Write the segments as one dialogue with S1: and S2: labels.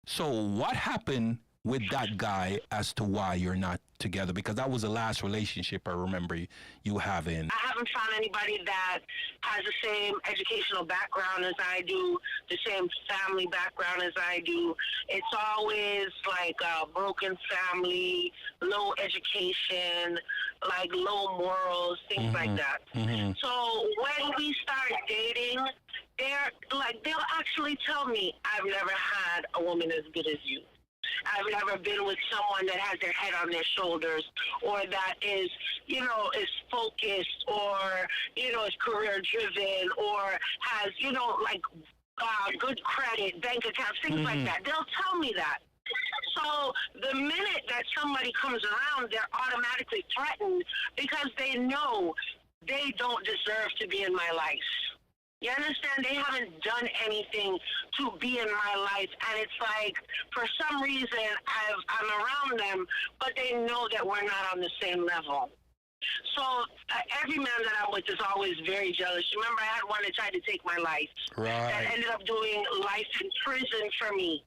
S1: So what happened with that guy as to why you're not together? Because that was the last relationship I remember you having.
S2: I haven't found anybody that has the same educational background as I do, the same family background as I do. It's always like a broken family, low education, like low morals, things like that. So when we start dating, they'll actually tell me, I've never had a woman as good as you. I've never been with someone that has their head on their shoulders, or that is focused, or, is career driven, or has, good credit, bank accounts, things like that. They'll tell me that. So the minute that somebody comes around, they're automatically threatened because they know they don't deserve to be in my life. You understand? They haven't done anything to be in my life, and it's like, for some reason, I'm around them, but they know that we're not on the same level. So every man that I'm with is always very jealous. Remember, I had one that tried to take my life.
S1: Right.
S2: That ended up doing life in prison for me.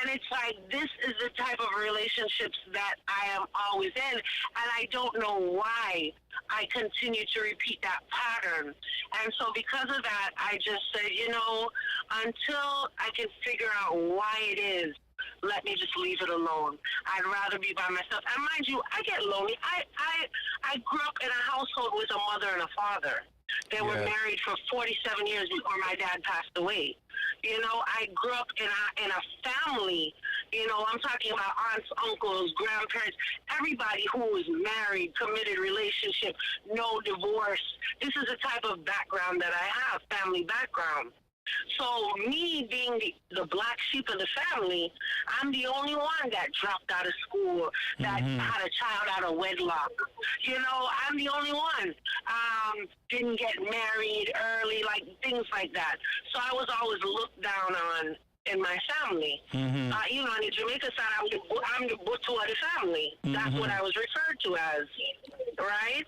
S2: And it's like, this is the type of relationships that I am always in, and I don't know why I continue to repeat that pattern. And so because of that, I just said, until I can figure out why it is, let me just leave it alone. I'd rather be by myself. And mind you, I get lonely. I grew up in a household with a mother and a father. They were married for 47 years before my dad passed away. I grew up in a family, I'm talking about aunts, uncles, grandparents, everybody who was married, committed relationship, no divorce. This is the type of background that I have, family background. So me being the black sheep of the family, I'm the only one that dropped out of school, that had a child out of wedlock. I'm the only one. Didn't get married early, like things like that. So I was always looked down on in my family. On the Jamaica side, I'm the Butu of the family. That's what I was referred to as, right?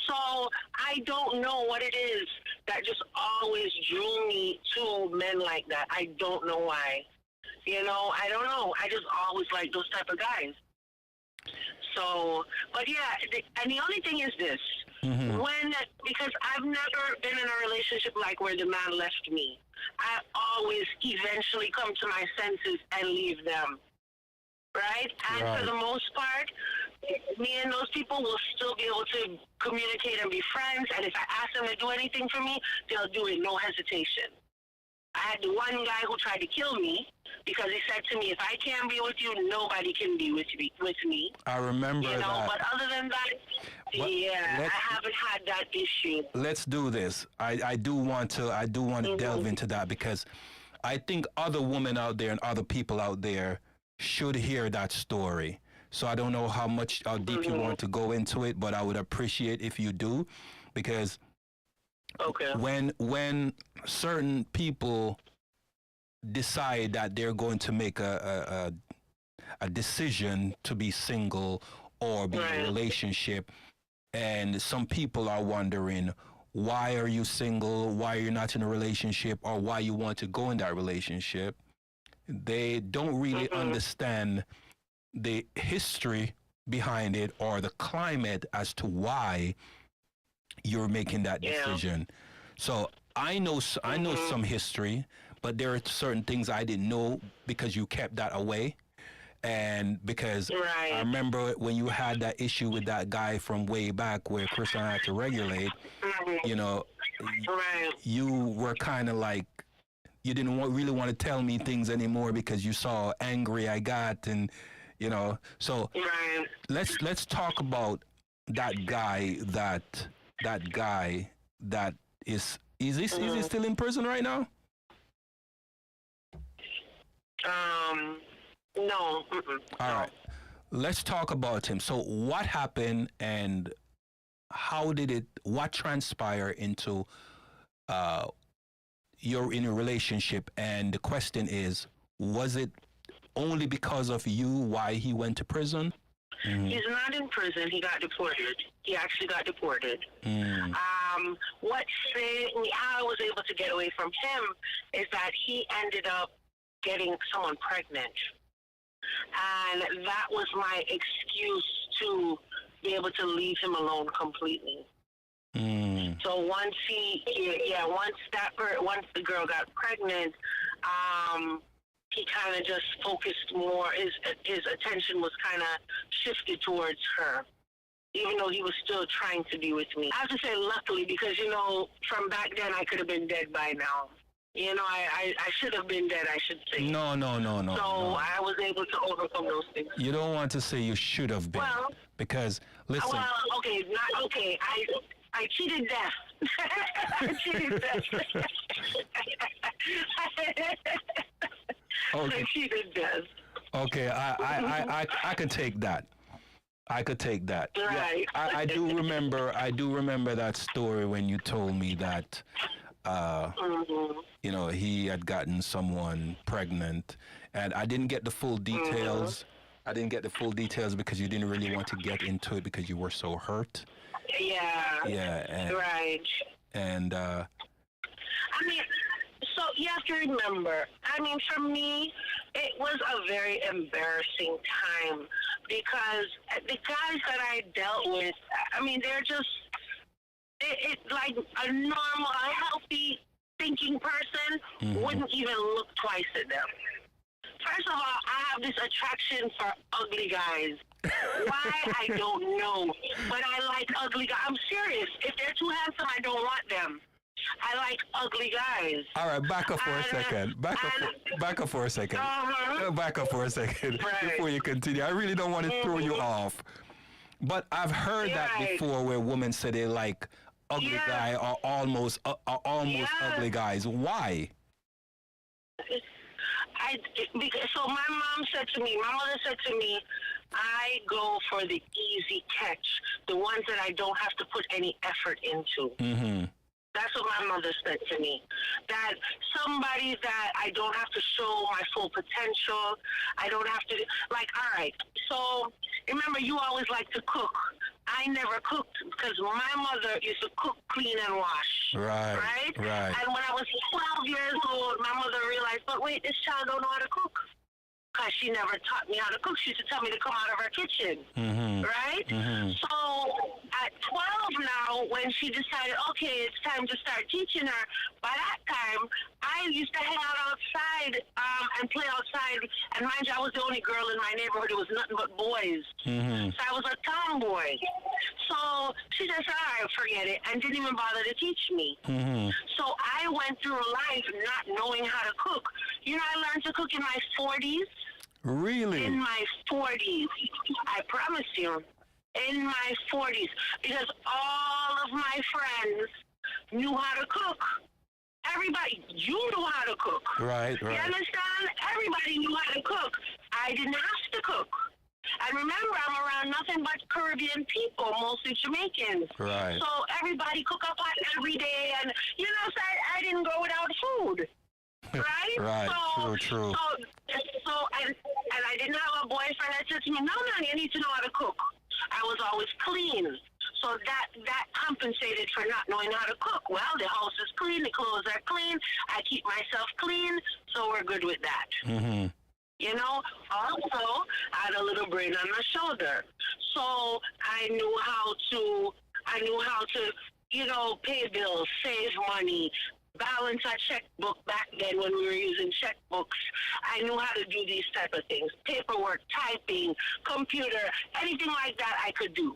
S2: So I don't know what it is that just always drew me to men like that. I don't know why. I don't know. I just always like those type of guys. So, but yeah, and the only thing is this. Because I've never been in a relationship like where the man left me. I always eventually come to my senses and leave them. Right? And for the most part, me and those people will still be able to communicate and be friends. And if I ask them to do anything for me, they'll do it, no hesitation. I had the one guy who tried to kill me because he said to me, if I can't be with you, nobody can be with me.
S1: I remember that.
S2: But other than that, I haven't had that issue.
S1: Let's do this. I do want to delve into that, because I think other women out there and other people out there should hear that story. So I don't know how deep you want to go into it, but I would appreciate if you do, because when certain people decide that they're going to make a decision to be single or be in a relationship, and some people are wondering, why are you single, why you're not in a relationship, or why you want to go in that relationship, they don't really understand the history behind it or the climate as to why you're making that decision. So I know some history, but there are certain things I didn't know because you kept that away. And because I remember when you had that issue with that guy from way back where Christian had to regulate, you were kind of like, you didn't really want to tell me things anymore because you saw how angry I got, and so let's talk about that guy that is he still in prison right now?
S2: No.
S1: All right. Let's talk about him. So what happened, and what transpired into you're in a relationship? And the question is, was it only because of you why he went to prison?
S2: He's not in prison. He got deported. He actually got deported. How I was able to get away from him is that he ended up getting someone pregnant. And that was my excuse to be able to leave him alone completely. So once once the girl got pregnant, he kind of just focused more. His attention was kind of shifted towards her, even though he was still trying to be with me. I have to say luckily, because, from back then I could have been dead by now. I should have been dead, I should say.
S1: No.
S2: So I was able to overcome those things.
S1: You don't want to say you should have been.
S2: Well,
S1: because, listen.
S2: Well, okay, not okay. I cheated death. I cheated death.
S1: Okay.
S2: I cheated death.
S1: Okay, I could take that. I could take that.
S2: Right.
S1: Yeah, I do remember. I do remember that story when you told me that, he had gotten someone pregnant, and I didn't get the full details. I didn't get the full details because you didn't really want to get into it because you were so hurt.
S2: Yeah.
S1: Yeah.
S2: Right.
S1: And.
S2: So you have to remember, for me, it was a very embarrassing time because the guys that I dealt with, they're just, like a normal, a healthy thinking person wouldn't even look twice at them. First of all, I have this attraction for ugly guys. Why? I don't know. But I like ugly guys. I'm serious. If they're too handsome, I don't want them. I like ugly guys.
S1: All right, back up for a second. Back up for a second. Back up for a second before you continue. I really don't want to throw you off. But I've heard that before where women say they like ugly guy or almost ugly guys. Why?
S2: So my mother said to me, I go for the easy catch, the ones that I don't have to put any effort into. Mm-hmm. That's what my mother said to me. That somebody that I don't have to show my full potential. I don't have to, all right. So remember, you always like to cook. I never cooked because my mother used to cook, clean, and wash. Right? And when I was 12 years old, my mother realized, but wait, this child don't know how to cook. Because she never taught me how to cook. She used to tell me to come out of her kitchen. Mm-hmm. Right? Mm-hmm. So at 12 now, when she decided, okay, it's time to start teaching her, by that time, I used to hang out outside and play outside. And mind you, I was the only girl in my neighborhood. It was nothing but boys. Mm-hmm. So I was a tomboy. So she just said, all right, forget it, and didn't even bother to teach me. Mm-hmm. So I went through life not knowing how to cook. I learned to cook in my 40s.
S1: Really?
S2: In my 40s. I promise you. In my 40s. Because all of my friends knew how to cook. Everybody, you knew how to cook.
S1: Right.
S2: You understand? Everybody knew how to cook. I didn't have to cook. And remember, I'm around nothing but Caribbean people, mostly Jamaicans.
S1: Right.
S2: So everybody cook up hot every day. And, so I didn't go without food. Right?
S1: Right.
S2: So,
S1: True.
S2: So I didn't have a boyfriend that said to me, no, you need to know how to cook. I was always clean. So that compensated for not knowing how to cook. Well, the house is clean, the clothes are clean, I keep myself clean, so we're good with that. Mm-hmm. Also, I had a little brain on my shoulder. So I knew how to, pay bills, save money, balance our checkbook back then when we were using checkbooks. I knew how to do these type of things. Paperwork, typing, computer, anything like that I could do.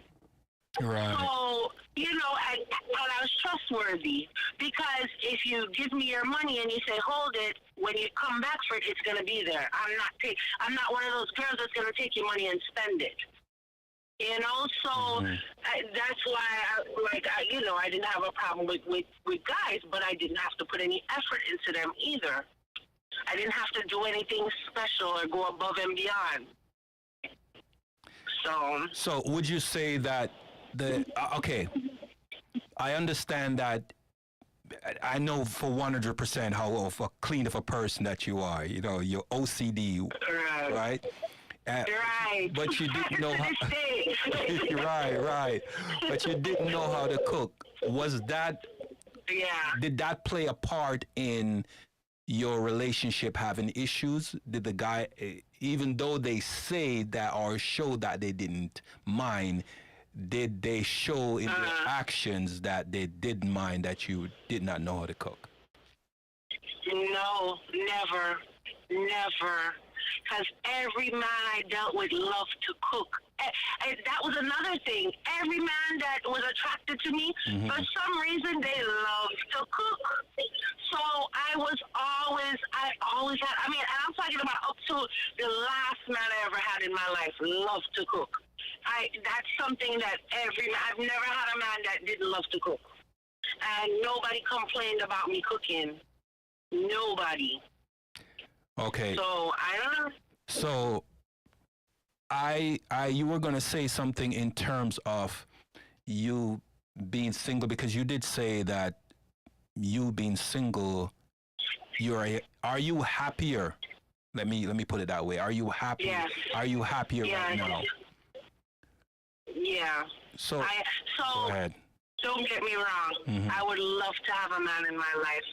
S1: Right.
S2: So, I was trustworthy because if you give me your money and you say, hold it, when you come back for it, it's going to be there. I'm not one of those girls that's going to take your money and spend it. So that's why, I didn't have a problem with guys, but I didn't have to put any effort into them either. I didn't have to do anything special or go above and beyond.
S1: So would you say that okay, I understand that. I know for 100% how clean of a person that you are. You're OCD, right?
S2: Right.
S1: But you didn't know how. Right. But you didn't know how to cook. Was that?
S2: Yeah.
S1: Did that play a part in your relationship having issues? Did the guy, even though they say that or show that they didn't mind, did they show in their actions that they did mind that you did not know how to cook?
S2: No, never, never. Because every man I dealt with loved to cook. And that was another thing. Every man that was attracted to me, for some reason, they loved to cook. So I always had, I mean, and I'm talking about up to the last man I ever had in my life loved to cook. That's something that I've never had a man that didn't love to cook. And nobody complained about me cooking. Nobody.
S1: Okay.
S2: So I don't know.
S1: So you were going to say something in terms of you being single, because you did say that you being single, are you happier? Let me put it that way. Are you happy?
S2: Yes.
S1: Are you happier right now?
S2: Yeah.
S1: So
S2: go
S1: ahead.
S2: Don't get me wrong. I would love to have a man in my life.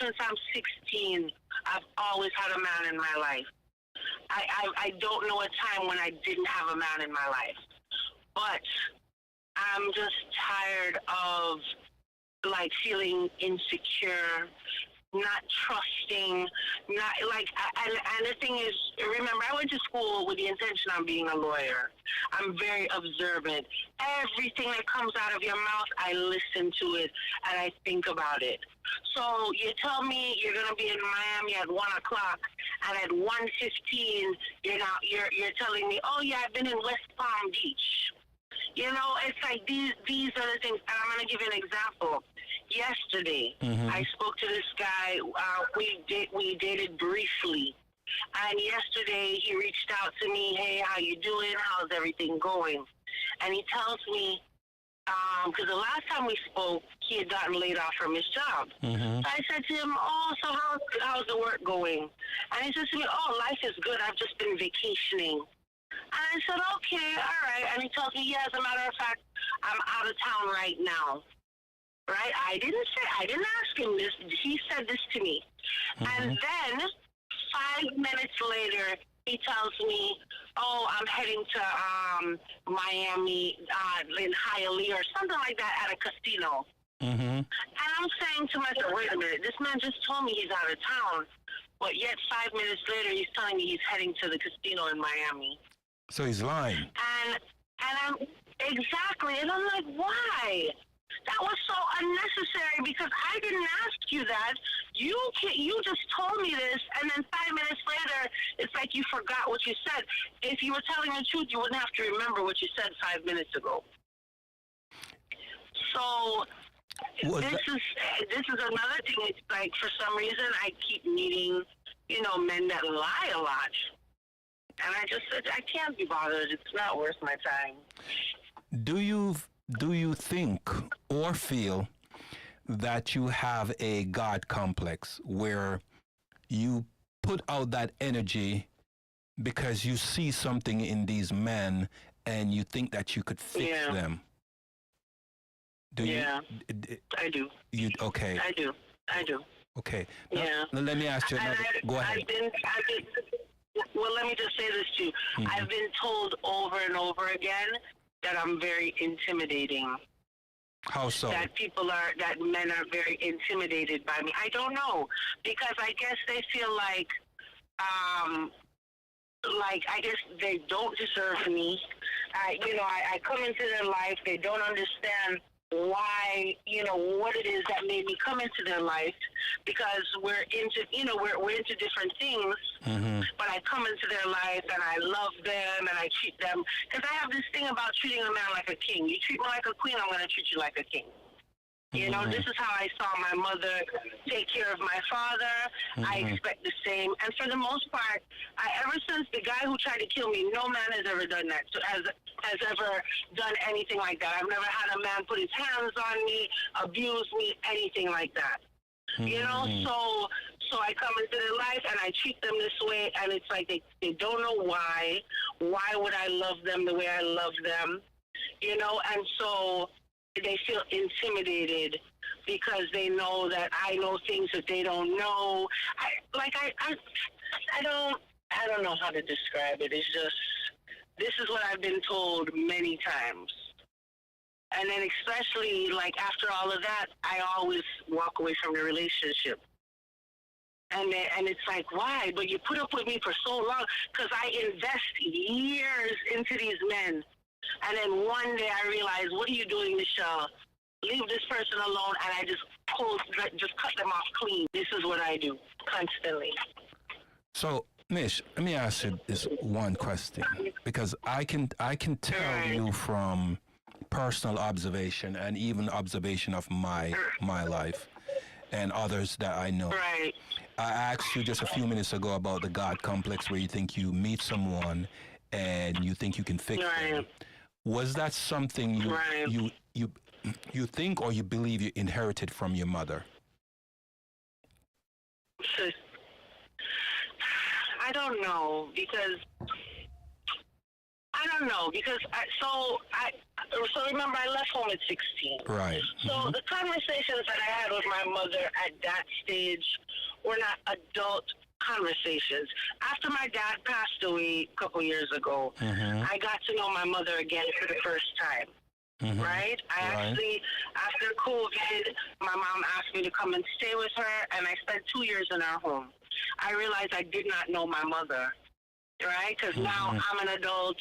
S2: Since I'm 16, I've always had a man in my life. I don't know a time when I didn't have a man in my life. But I'm just tired of like feeling insecure, not trusting, not like, and the thing is, remember, I went to school with the intention of being a lawyer. I'm very observant. Everything that comes out of your mouth, I listen to it and I think about it. So you tell me you're gonna be in Miami at 1 o'clock, and at 1:15, you're telling me, oh yeah, I've been in West Palm Beach. You know, it's like these are the things. And I'm gonna give you an example. Yesterday, I spoke to this guy. We dated briefly, and yesterday he reached out to me. Hey, how you doing? How's everything going? And he tells me, because the last time we spoke, he had gotten laid off from his job. So I said to him, oh, so how's the work going? And he says to me, oh, life is good. I've just been vacationing. And I said, okay, all right. And he tells me, yeah, as a matter of fact, I'm out of town right now. Right? I didn't ask him this. He said this to me. And then 5 minutes later, he tells me, oh, I'm heading to Miami in Hialeah or something like that at a casino. And I'm saying to myself, wait a minute, this man just told me he's out of town. But yet 5 minutes later, he's telling me he's heading to the casino in Miami.
S1: So he's lying.
S2: And I'm exactly, and I'm like, why? That was so unnecessary because I didn't ask you that. You just told me this, and then 5 minutes later, it's like you forgot what you said. If you were telling the truth, you wouldn't have to remember what you said 5 minutes ago. So this is another thing. It's like for some reason I keep meeting, men that lie a lot. And I just said, I can't be bothered. It's not worth my time.
S1: Do you think or feel that you have a God complex where you put out that energy because you see something in these men and you think that you could fix them? Do you?
S2: Yeah, I do.
S1: Okay.
S2: I do.
S1: Okay.
S2: Yeah.
S1: Now, let me ask you another. Go ahead.
S2: Well, let me just say this to you. I've been told over and over again that I'm very intimidating.
S1: How so?
S2: That men are very intimidated by me. I don't know, because I guess they feel like I guess they don't deserve me. I come into their life. They don't understand why, what it is that made me come into their life, because we're into different things. But I come into their life and I love them and I treat them, because I have this thing about treating a man like a king. You treat me like a queen, I'm going to treat you like a king. This is how I saw my mother take care of my father. I expect the same. And for the most part, ever since the guy who tried to kill me, no man has ever done that, has ever done anything like that. I've never had a man put his hands on me, abuse me, anything like that. So I come into their life and I treat them this way, and it's like they don't know why. Why would I love them the way I love them? And so they feel intimidated because they know that I know things that they don't know. I don't know how to describe it. It's just, this is what I've been told many times. And then especially, like, after all of that, I always walk away from the relationship. And it's like, why? But you put up with me for so long, because I invest years into these men. And then one day I realized, what are you doing, Michelle? Leave this person alone, and I just cut them off clean. This is what I do constantly.
S1: So, Mish, let me ask you this one question, because I can tell you from personal observation and even observation of my life and others that I know.
S2: Right.
S1: I asked you just a few minutes ago about the God complex, where you think you meet someone and you think you can fix them. Was that something you think or you believe you inherited from your mother?
S2: I don't know, because so remember, I left home at 16.
S1: Right.
S2: So the conversations that I had with my mother at that stage were not adult conversations. After my dad passed away a couple years ago, I got to know my mother again for the first time. Right? Actually, after COVID, my mom asked me to come and stay with her, and I spent 2 years in her home. I realized I did not know my mother, right? Because now I'm an adult,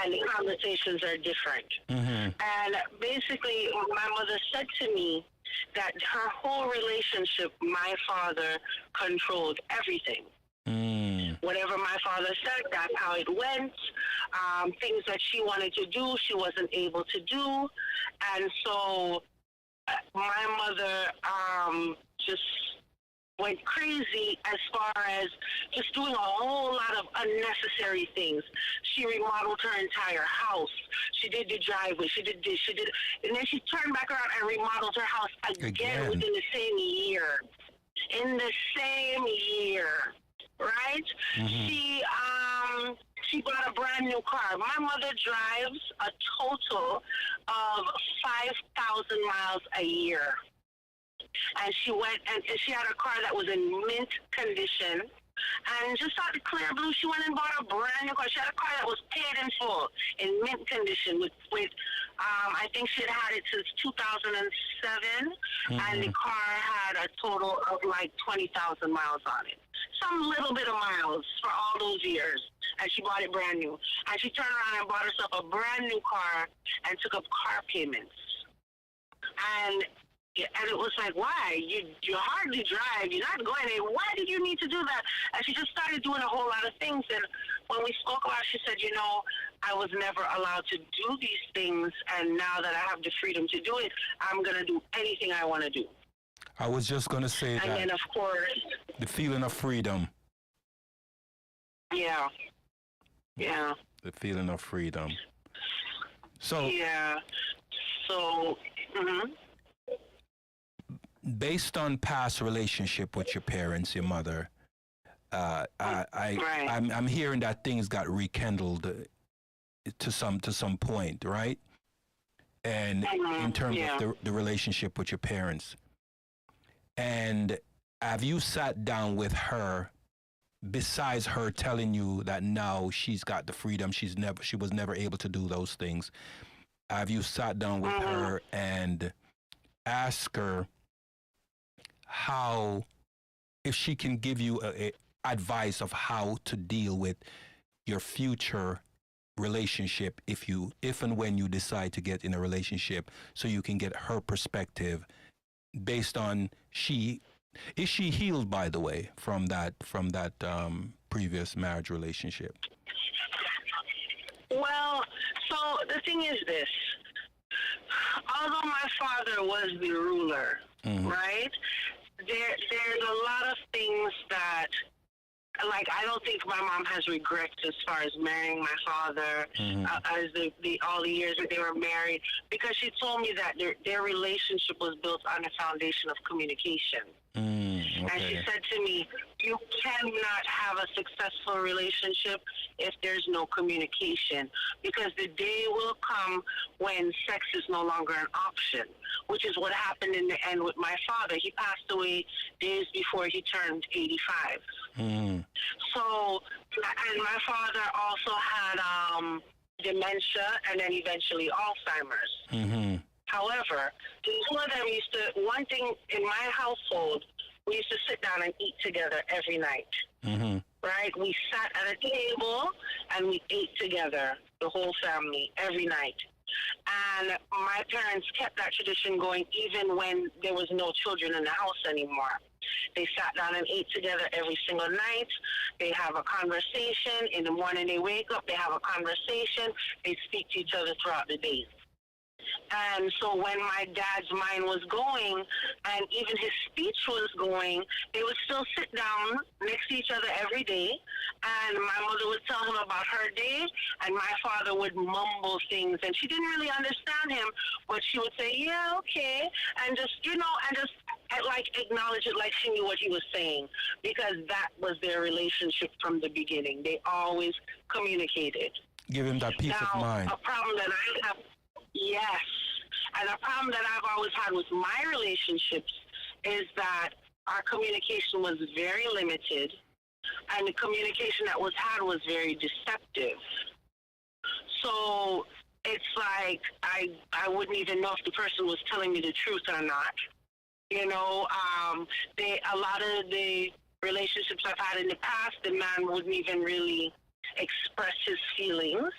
S2: and the conversations are different. And basically, my mother said to me that her whole relationship, my father controlled everything. Whatever my father said, that's how it went. Things that she wanted to do, she wasn't able to do. And so my mother just went crazy as far as just doing a whole lot of unnecessary things. She remodeled her entire house. She did the driveway. She did this. She did, and then she turned back around and remodeled her house again within the same year. In the same year, right? She bought a brand new car. My mother drives a total of 5,000 miles a year. And she went and she had a car that was in mint condition. And just out of clear blue, she went and bought a brand new car. She had a car that was paid in full, in mint condition, with I think she had it since 2007, and the car had a total of like 20,000 miles on it. Some little bit of miles for all those years. And she bought it brand new. And she turned around and bought herself a brand new car and took up car payments. And it was like, why? You hardly drive. You're not going anywhere. Why did you need to do that? And she just started doing a whole lot of things. And when we spoke about it, she said, I was never allowed to do these things. And now that I have the freedom to do it, I'm going to do anything I want to do.
S1: I was just going to say that.
S2: And then, of course,
S1: the feeling of freedom.
S2: Yeah. Yeah.
S1: The feeling of freedom. So.
S2: Yeah. So,
S1: based on past relationship with your parents, your mother, I'm hearing that things got rekindled to some point, right? And in terms of the relationship with your parents. And have you sat down with her, besides her telling you that now she's got the freedom, she was never able to do those things? Have you sat down with her and asked her if she can give you advice of how to deal with your future relationship if and when you decide to get in a relationship, so you can get her perspective based on is she healed, by the way, from that previous marriage relationship?
S2: Well, so the thing is this. Although my father was the ruler, right? There's a lot of things that, like, I don't think my mom has regrets as far as marrying my father, as all the years that they were married, because she told me that their relationship was built on a foundation of communication. And she
S1: Okay.
S2: said to me, you cannot have a successful relationship if there's no communication, because the day will come when sex is no longer an option, which is what happened in the end with my father. He passed away days before he turned 85.
S1: Mm-hmm.
S2: So, and my father also had dementia and then eventually Alzheimer's.
S1: Mm-hmm.
S2: However, the two of them used to, one thing in my household, we used to sit down and eat together every night,
S1: Mm-hmm.
S2: right? We sat at a table and we ate together, the whole family, every night. And my parents kept that tradition going even when there was no children in the house anymore. They sat down and ate together every single night. They have a conversation. In the morning they wake up, they have a conversation. They speak to each other throughout the day. And so when my dad's mind was going and even his speech was going, they would still sit down next to each other every day. And my mother would tell him about her day, and my father would mumble things. And she didn't really understand him, but she would say, yeah, okay. And just, and just like acknowledge it like she knew what he was saying, because that was their relationship from the beginning. They always communicated.
S1: Give him that peace of mind.
S2: A problem that I have, yes, and a problem that I've always had with my relationships is that our communication was very limited, and the communication that was had was very deceptive. So it's like I wouldn't even know if the person was telling me the truth or not. A lot of the relationships I've had in the past, the man wouldn't even really express his feelings.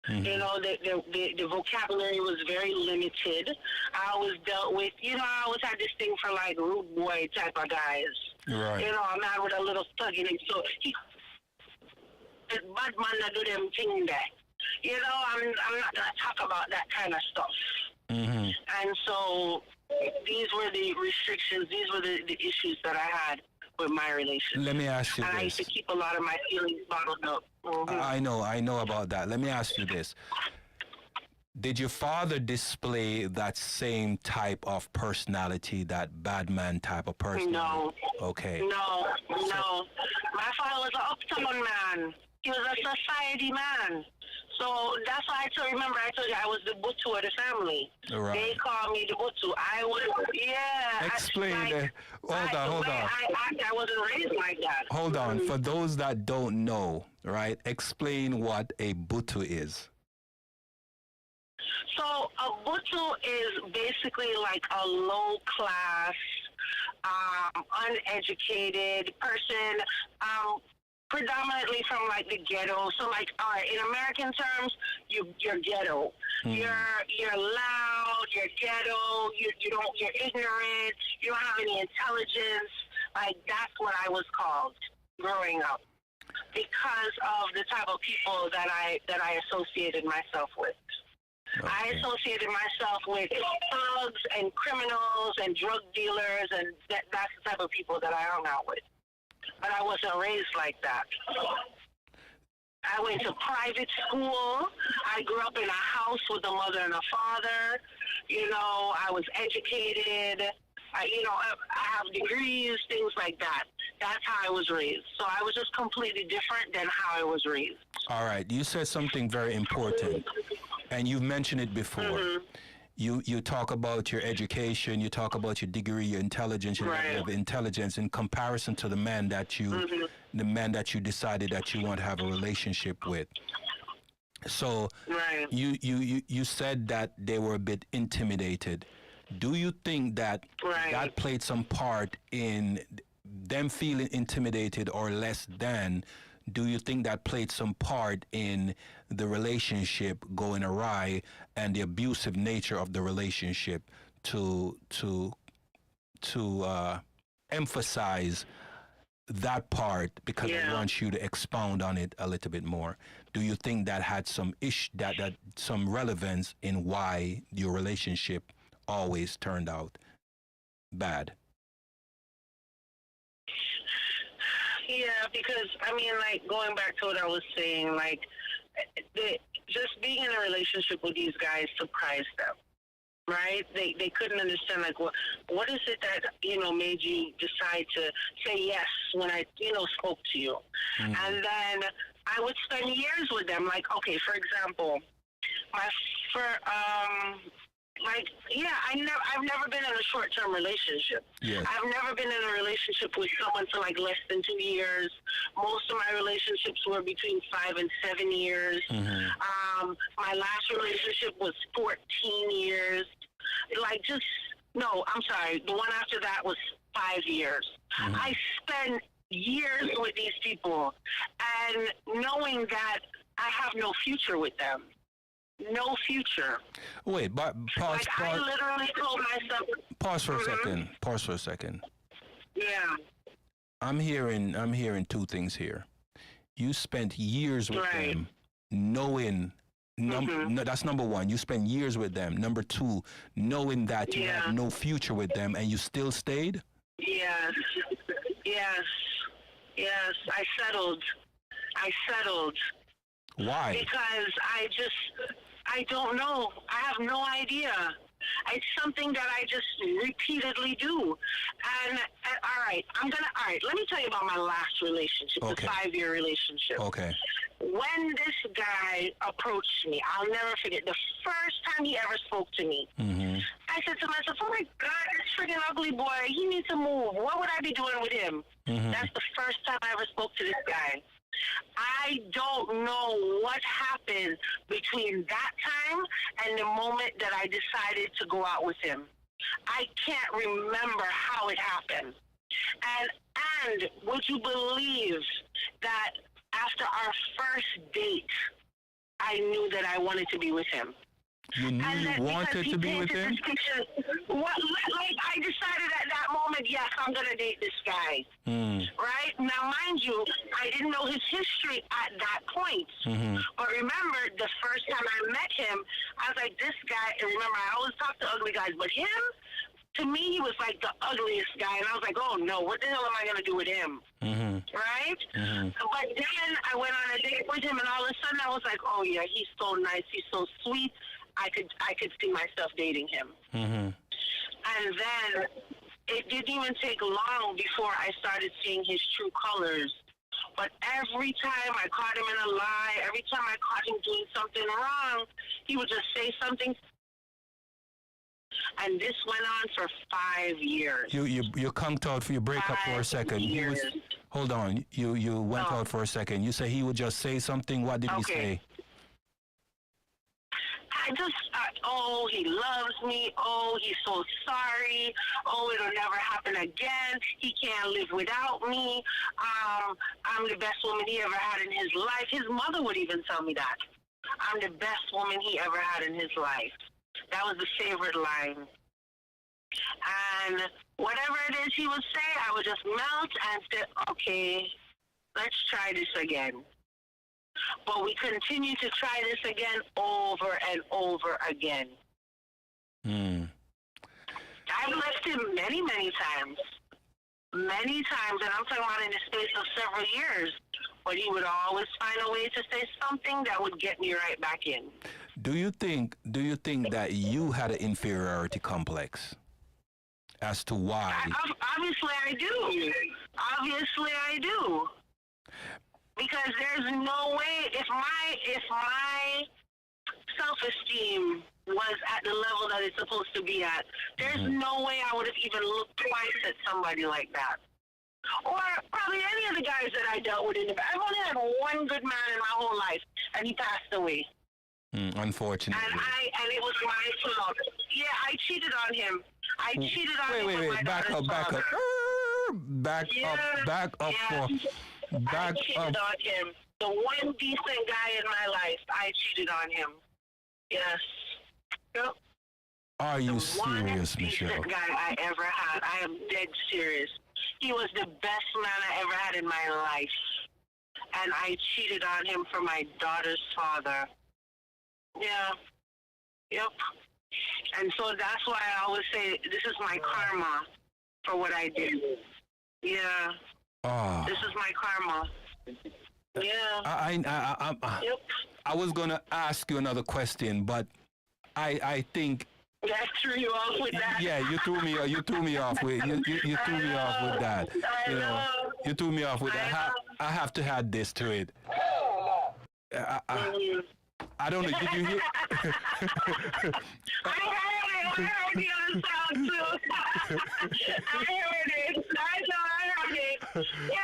S1: Mm-hmm.
S2: The vocabulary was very limited. I always dealt with, I always had this thing for like rude boy type of guys.
S1: Right.
S2: A man with a little thug in him. So bad man that do them thing there. I'm not gonna talk about that kind of stuff.
S1: Mm-hmm.
S2: And so these were the restrictions. These were the issues that I had with my relationship.
S1: Let me ask you
S2: and
S1: this.
S2: I used to keep a lot of my feelings bottled up. Mm-hmm.
S1: I know about that. Let me ask you this. Did your father display that same type of personality, that bad man type of personality?
S2: No.
S1: Okay.
S2: No. My father was an uptown man. He was a society man. So that's why I told you I was the Butu of the family.
S1: Right.
S2: They call me the Butu. I was, yeah.
S1: Explain. Hold on.
S2: I wasn't raised like that.
S1: Hold on. For those that don't know, right, explain what a Butu is.
S2: So a Butu is basically like a low-class, uneducated person, predominantly from like the ghetto. So like, all right, in American terms, you're ghetto. You're loud. You're ghetto. You're ignorant. You don't have any intelligence. Like that's what I was called growing up because of the type of people that I associated myself with. Okay. I associated myself with thugs and criminals and drug dealers, and that's the type of people that I hung out with. But I wasn't raised like that. I went to private school. I grew up in a house with a mother and a father. I was educated. I have degrees, things like that. That's how I was raised. So I was just completely different than how I was raised.
S1: All right. You said something very important, and you've mentioned it before. Mm-hmm. You talk about your education, you talk about your degree, your intelligence, your level of intelligence in comparison to the man that you decided that you want to have a relationship with. So you said that they were a bit intimidated. Do you think that that played some part in them feeling intimidated or less than? Do you think that played some part in the relationship going awry and the abusive nature of the relationship to emphasize that part because I want you to expound on it a little bit more? Do you think that had some that some relevance in why your relationship always turned out bad?
S2: Yeah, because, going back to what I was saying, just being in a relationship with these guys surprised them. right? They couldn't understand, like, what is it that, made you decide to say yes when I, spoke to you? And then I would spend years with them. Like, okay, for example, I've never been in a short-term relationship.
S1: Yes.
S2: I've never been in a relationship with someone for like less than 2 years. Most of my relationships were between 5 and 7 years. My last relationship was 14 years. I'm sorry. The one after that was 5 years. I spent years with these people and knowing that I have no future with them. No future.
S1: Wait, but pause.
S2: I literally told myself.
S1: Pause for a second. Pause for a second.
S2: Yeah.
S1: I'm hearing two things here. You spent years with them, knowing. No, that's number one. You spent years with them. Number two, knowing that you had no future with them, and you still stayed.
S2: Yes. I settled.
S1: Why?
S2: Because I don't know. I have no idea. It's something that I just repeatedly do. And all right, let me tell you about my last relationship, the 5-year relationship.
S1: Okay.
S2: When this guy approached me, I'll never forget, the first time he ever spoke to me, I said to myself, oh my God, this freaking ugly boy, he needs to move. What would I be doing with him? That's the first time I ever spoke to this guy. I don't know what happened between that time and the moment that I decided to go out with him. I can't remember how it happened. And would you believe that after our first date, I knew that I wanted to be with him.
S1: You knew you wanted to be with him?
S2: I decided at that moment, yes, I'm going to date this guy. Right? Now, mind you, I didn't know his history at that point. But remember, the first time I met him, I was like, this guy, and remember, I always talk to ugly guys, but him, to me, he was like the ugliest guy. And I was like, oh, no, what the hell am I going to do with him? Right? But then I went on a date with him, and all of a sudden I was like, oh, yeah, he's so nice. He's so sweet. I could see myself dating him. And then it didn't even take long before I started seeing his true colors. But every time I caught him in a lie, every time I caught him doing something wrong, he would just say something. And this went on for 5 years.
S1: You conked out for your breakup for a second. Hold on. You went out for a second. You say he would just say something. What did he say? He loves me. Oh, he's so sorry. Oh, it'll never happen again. He can't live without me. I'm the best woman he ever had in his life. His mother would even tell me that. I'm the best woman he ever had in his life. That was the favorite line. And whatever it is he would say, I would just melt and say, okay, let's try this again. But we continue to try this again over and over again. I've left him many, many times. Many times, and I'm talking about in the space of several years. But he would always find a way to say something that would get me right back in. Do you think that you had an inferiority complex? As to why? Obviously I do. Because there's no way, if my self-esteem was at the level that it's supposed to be at, there's no way I would have even looked twice at somebody like that. Or probably any of the guys that I dealt with in the past. I've only had one good man in my whole life, and he passed away. Unfortunately. And it was my fault. Yeah, I cheated on him. I cheated on him. Wait, back up. I cheated on him. The one decent guy in my life, I cheated on him. Yes. Yep. Are you serious, Michelle? The one decent guy I ever had. I am dead serious. He was the best man I ever had in my life. And I cheated on him for my daughter's father. Yeah. Yep. And so that's why I always say this is my karma for what I did. Yeah. Oh. This is my karma. Yeah. Yep. I was going to ask you another question, but I think
S2: I threw you off with that.
S1: Yeah, you threw me off with you threw me off with that.
S2: I
S1: You know,
S2: know.
S1: you threw me off with that. I have to add this to it.
S2: Mhm.
S1: I don't know. Did you hear?
S2: I heard the other sound too. I heard it. I know I heard it. Yeah,